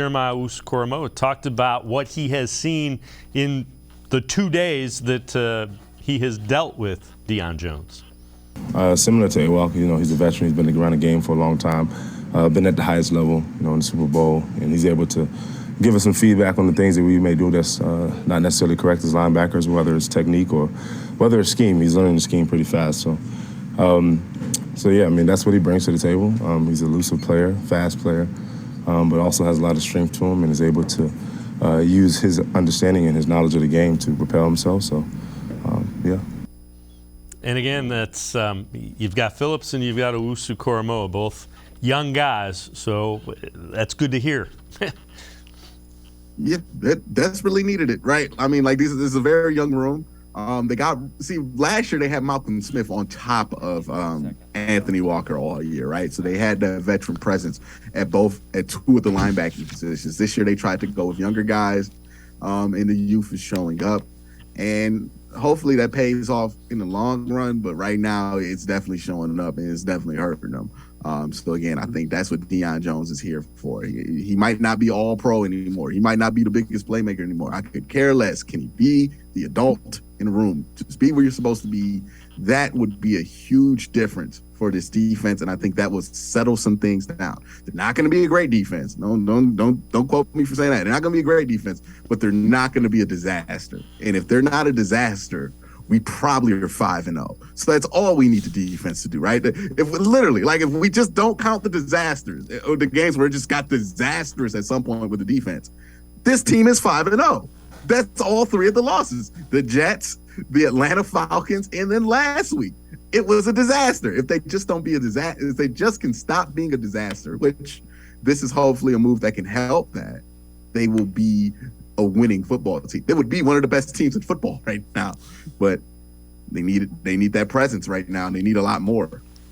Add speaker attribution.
Speaker 1: Jeremiah Owusu-Koramoah talked about what he has seen in the 2 days that he has dealt with Deion Jones.
Speaker 2: Similar to Awusu, he's a veteran. He's been around the game for a long time, been at the highest level, in the Super Bowl, and he's able to give us some feedback on the things that we may do that's not necessarily correct as linebackers, whether it's technique or whether it's scheme. He's learning the scheme pretty fast. So yeah, that's what he brings to the table. He's an elusive player, fast player, but also has a lot of strength to him and is able to use his understanding and his knowledge of the game to propel himself. So, yeah.
Speaker 1: And again, that's you've got Phillips and you've got Owusu-Koramoah, both young guys, so that's good to hear.
Speaker 3: Yeah, that desperately needed it, right? This is a very young room. Last year they had Malcolm Smith on top of Anthony Walker all year, right? So they had that veteran presence at two of the linebacking positions. This year they tried to go with younger guys, and the youth is showing up. And hopefully that pays off in the long run, but right now it's definitely showing up and it's definitely hurting them. So again, I think that's what Deion Jones is here for. He might not be all pro anymore. He might not be the biggest playmaker anymore. I could care less. Can he be the adult in the room? Just be where you're supposed to be. That would be a huge difference for this defense, and I think that would settle some things down. They're not going to be a great defense. Don't quote me for saying that. They're not going to be a great defense, but they're not going to be a disaster. And if they're not a disaster, we probably are 5-0. So that's all we need the defense to do, right? If we just don't count the disasters or the games where it just got disastrous at some point with the defense, this team is 5-0. That's all three of the losses. The Jets, the Atlanta Falcons, and then last week. It was a disaster. If they just don't be a disaster, if they just can stop being a disaster, which this is hopefully a move that can help that, they will be a winning football team. They would be one of the best teams in football right now, but they need that presence right now, and they need a lot more.